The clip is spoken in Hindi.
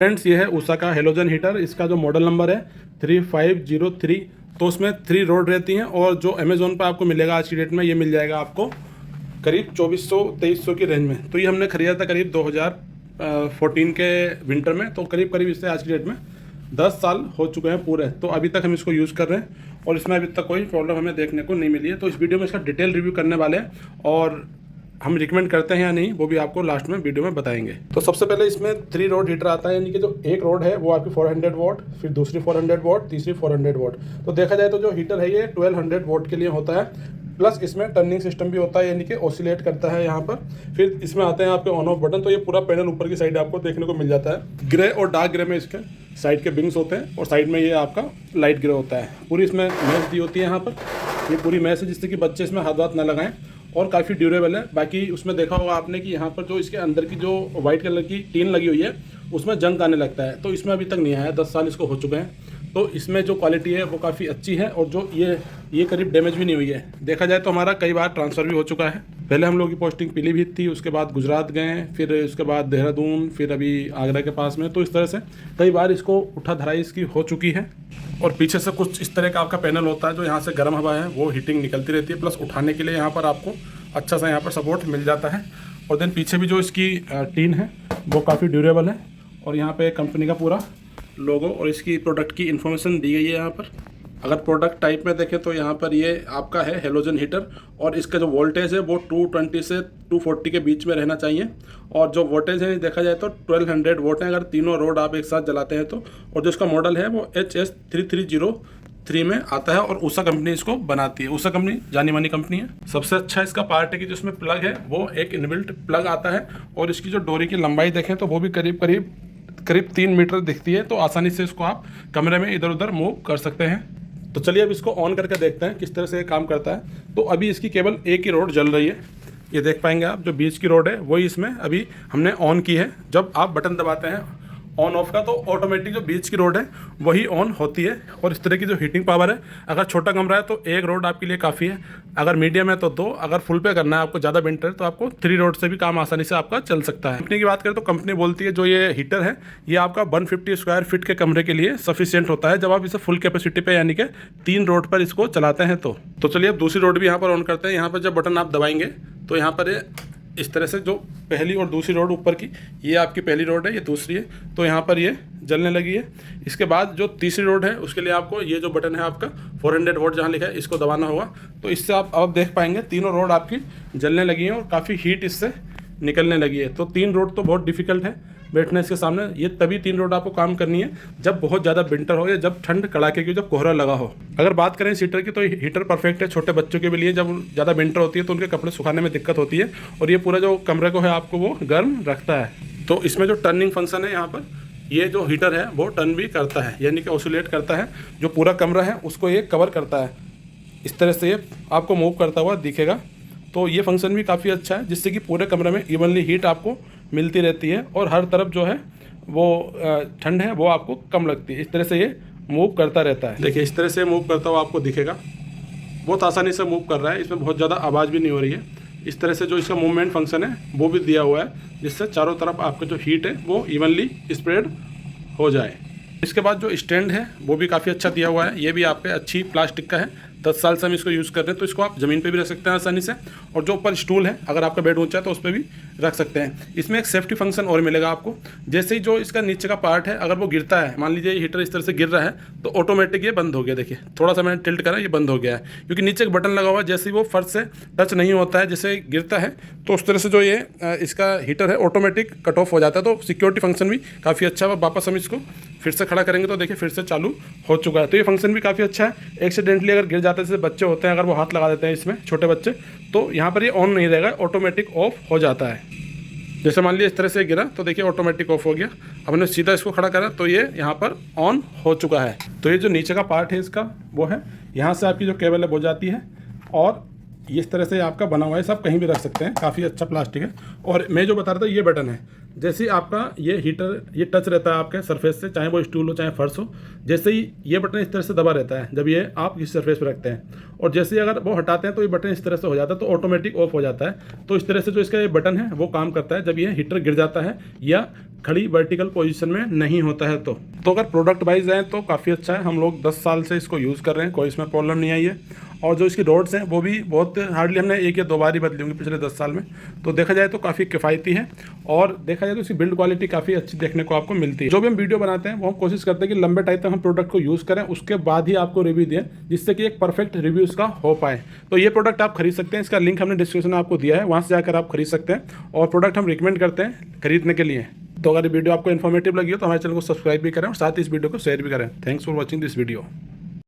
फ्रेंड्स ये है उषा का हेलोजन हीटर। इसका जो मॉडल नंबर है 3503। तो उसमें 3 रॉड रहती हैं और जो अमेज़ोन पर आपको मिलेगा आज की डेट में, ये मिल जाएगा आपको करीब 2400-2300 की रेंज में। तो ये हमने ख़रीदा था करीब 2014 के विंटर में। तो करीब करीब इससे आज की डेट में 10 साल हो चुके हैं पूरे। तो अभी तक हम इसको यूज़ कर रहे हैं और इसमें अभी तक कोई प्रॉब्लम हमें देखने को नहीं मिली है। तो इस वीडियो में इसका डिटेल रिव्यू करने वाले हैं और हम रिकमेंड करते हैं या नहीं वो भी आपको लास्ट में वीडियो में बताएंगे। तो सबसे पहले इसमें 3 रॉड हीटर आता है, यानी कि जो एक रॉड है वो आपकी 400 वॉट, फिर दूसरी 400 वॉट, तीसरी 400 वॉट। तो देखा जाए तो जो हीटर है ये 1200 वॉट के लिए होता है। प्लस इसमें टर्निंग सिस्टम भी होता है, यानी कि ऑसिलेट करता है यहाँ पर। फिर इसमें आते हैं आपके ऑन ऑफ बटन। तो ये पूरा पैनल ऊपर की साइड आपको देखने को मिल जाता है। ग्रे और डार्क ग्रे में इसके साइड के विंग्स होते हैं और साइड में ये आपका लाइट ग्रे होता है। पूरी इसमें मैश दी होती है यहाँ पर, ये पूरी मैश है जिससे कि बच्चे इसमें हाथ वाथ ना लगाएं और काफ़ी ड्यूरेबल है। बाकी उसमें देखा होगा आपने कि यहाँ पर जो इसके अंदर की जो वाइट कलर की टीन लगी हुई है उसमें जंग आने लगता है। तो इसमें अभी तक नहीं आया, 10 साल इसको हो चुके हैं। तो इसमें जो क्वालिटी है वो काफ़ी अच्छी है और जो ये करीब डैमेज भी नहीं हुई है। देखा जाए तो हमारा कई बार ट्रांसफ़र भी हो चुका है। पहले हम लोग की पोस्टिंग पीलीभीत थी, उसके बाद गुजरात गए, फिर उसके बाद देहरादून, फिर अभी आगरा के पास में। तो इस तरह से कई बार इसको उठा धराई इसकी हो चुकी है। और पीछे से कुछ इस तरह का आपका पैनल होता है जो यहाँ से गर्म हवा है वो हीटिंग निकलती रहती है। प्लस उठाने के लिए यहाँ पर आपको अच्छा सा यहाँ पर सपोर्ट मिल जाता है। और देन पीछे भी जो इसकी टीन है वो काफ़ी ड्यूरेबल है और यहाँ पे कंपनी का पूरा लोगो और इसकी प्रोडक्ट की इन्फॉर्मेशन दी गई है यहाँ पर। अगर प्रोडक्ट टाइप में देखें तो यहाँ पर ये आपका है हेलोजन हीटर और इसका जो वोल्टेज है वो 220 से 240 के बीच में रहना चाहिए। और जो वोल्टेज है देखा जाए तो 1200 वोट है अगर तीनों रोड आप एक साथ जलाते हैं तो। और जो इसका मॉडल है वो HS3303 में आता है और उषा कंपनी इसको बनाती है। उषा कंपनी जानी मानी कंपनी है। सबसे अच्छा इसका पार्ट है कि जो इसमें प्लग है वो एक इनबिल्ट प्लग आता है और इसकी जो डोरी की लंबाई देखें तो वो भी करीब 3 मीटर दिखती है। तो आसानी से इसको आप कमरे में इधर उधर मूव कर सकते हैं। तो चलिए अब इसको ऑन करके देखते हैं किस तरह से ये काम करता है। तो अभी इसकी केवल एक ही रोड जल रही है, ये देख पाएंगे आप। जो बीच की रोड है वही इसमें अभी हमने ऑन की है। जब आप बटन दबाते हैं ऑन ऑफ का तो ऑटोमेटिक जो बीच की रोड है वही ऑन होती है। और इस तरह की जो हीटिंग पावर है, अगर छोटा कमरा है तो एक रोड आपके लिए काफ़ी है, अगर मीडियम है तो 2, अगर फुल पे करना है आपको ज़्यादा विंटर है तो आपको 3 रोड से भी काम आसानी से आपका चल सकता है। कंपनी की बात करें तो कंपनी बोलती है जो ये हीटर है ये आपका 150 स्क्वायर फीट के कमरे के लिए सफिशियंट होता है जब आप इसे फुल कैपेसिटी पे यानी कि 3 रोड पर इसको चलाते हैं। तो चलिए अब दूसरी रोड भी यहाँ पर ऑन करते हैं। यहाँ पर जब बटन आप दबाएंगे तो यहाँ पर इस तरह से जो पहली और दूसरी रोड ऊपर की, ये आपकी पहली रोड है, ये दूसरी है, तो यहाँ पर ये जलने लगी है। इसके बाद जो तीसरी रोड है उसके लिए आपको ये जो बटन है आपका 400 वोट जहाँ लिखा है इसको दबाना होगा। तो इससे आप अब देख पाएंगे तीनों रोड आपकी जलने लगी हैं और काफ़ी हीट इससे निकलने लगी है। तो 3 रोड तो बहुत डिफिकल्ट है बैठना इसके सामने। ये तभी 3 रोड आपको काम करनी है जब बहुत ज़्यादा विंटर हो या जब ठंड कड़ाके की, जब कोहरा लगा हो। अगर बात करें इस हीटर की तो हीटर परफेक्ट है छोटे बच्चों के लिए। जब ज़्यादा विंटर होती है तो उनके कपड़े सुखाने में दिक्कत होती है और ये पूरा जो कमरे को है आपको वो गर्म रखता है। तो इसमें जो टर्निंग फंक्शन है यहाँ पर, ये जो हीटर है वो टर्न भी करता है, यानी कि ऑसिलेट करता है। जो पूरा कमरा है उसको ये कवर करता है, इस तरह से ये आपको मूव करता हुआ दिखेगा। तो ये फंक्शन भी काफ़ी अच्छा है जिससे कि पूरे कमरे में इवनली हीट आपको मिलती रहती है और हर तरफ जो है वो ठंड है वो आपको कम लगती है। इस तरह से ये मूव करता रहता है। देखिए इस तरह से मूव करता हुआ आपको दिखेगा, बहुत आसानी से मूव कर रहा है, इसमें बहुत ज़्यादा आवाज़ भी नहीं हो रही है। इस तरह से जो इसका मूवमेंट फंक्शन है वो भी दिया हुआ है जिससे चारों तरफ आपका जो हीट है वो इवनली स्प्रेड हो जाए। इसके बाद जो स्टैंड है वो भी काफ़ी अच्छा दिया हुआ है, ये भी आपके अच्छी प्लास्टिक का है। 10 साल से हम इसको यूज़ कर रहे हैं तो इसको आप ज़मीन पे भी रख सकते हैं आसानी से। और जो ऊपर स्टूल है अगर आपका बेड ऊंचा है तो उस पर भी रख सकते हैं। इसमें एक सेफ्टी फंक्शन और मिलेगा आपको, जैसे ही जो इसका नीचे का पार्ट है अगर वो गिरता है, मान लीजिए हीटर इस तरह से गिर रहा है तो ऑटोमेटिक ये बंद हो गया। देखिए थोड़ा सा मैंने टिल्ट करा, ये बंद हो गया है क्योंकि नीचे एक बटन लगा हुआ है। जैसे ही वो फर्श से टच नहीं होता है, जैसे गिरता है तो उस तरह से जो ये इसका हीटर है ऑटोमेटिक कट ऑफ हो जाता है। तो सिक्योरिटी फंक्शन भी काफ़ी अच्छा है। वापस हम इसको फिर से खड़ा करेंगे तो देखिए फिर से चालू हो चुका है। तो ये फंक्शन भी काफ़ी अच्छा है। एक्सीडेंटली अगर गिर जाते हैं, जैसे बच्चे होते हैं अगर वो हाथ लगा देते हैं इसमें, छोटे बच्चे, तो यहाँ पर ये ऑन नहीं रहेगा, ऑटोमेटिक ऑफ हो जाता है। जैसे मान लिया इस तरह से गिरा तो देखिए ऑटोमेटिक ऑफ हो गया। अब हमने सीधा इसको खड़ा करा तो ये यहाँ पर ऑन हो चुका है। तो ये जो नीचे का पार्ट है इसका वो है, यहाँ से आपकी जो केबल है वो जाती है और इस तरह से आपका बना हुआ है, सब कहीं भी रख सकते हैं, काफ़ी अच्छा प्लास्टिक है। और मैं जो बता रहा था ये बटन है, जैसे ही आपका ये हीटर ये टच रहता है आपके सरफेस से, चाहे वो स्टूल हो चाहे फर्श हो, जैसे ही ये बटन इस तरह से दबा रहता है जब ये आप किसी सरफेस पर रखते हैं, और जैसे ही अगर वो हटाते हैं तो ये बटन इस तरह से हो जाता है, तो ऑटोमेटिक ऑफ हो जाता है। तो इस तरह से जो इसका ये बटन है वो काम करता है जब ये हीटर गिर जाता है या खड़ी वर्टिकल पोजीशन में नहीं होता है। तो अगर प्रोडक्ट वाइज है तो काफ़ी अच्छा है। हम लोग 10 साल से इसको यूज़ कर रहे हैं, कोई इसमें प्रॉब्लम नहीं आई है। और जो इसकी रोड्स हैं वो भी बहुत हार्डली हमने 1 या 2 बार ही बदली होंगी पिछले 10 साल में। तो देखा जाए तो काफ़ी किफ़ायती है, और देखा जाए तो इसकी बिल्ड क्वालिटी काफ़ी अच्छी देखने को आपको मिलती है। जो भी हम वीडियो बनाते हैं वो हम कोशिश करते हैं कि लंबे टाइम तक हम प्रोडक्ट को यूज़ करें, उसके बाद ही आपको रिव्यू दें, जिससे कि एक परफेक्ट रिव्यू उसका हो पाए। तो ये प्रोडक्ट आप खरीद सकते हैं, इसका लिंक हमने डिस्क्रिप्शन में आपको दिया है, वहाँ से जाकर आप खरीद सकते हैं। और प्रोडक्ट हम रिकमेंड करते हैं खरीदने के लिए। तो अगर ये वीडियो आपको इन्फॉर्मेटिव लगी हो तो हमारे चैनल को सब्सक्राइब भी करें और साथ ही इस वीडियो को शेयर भी करें। Thanks for watching this video.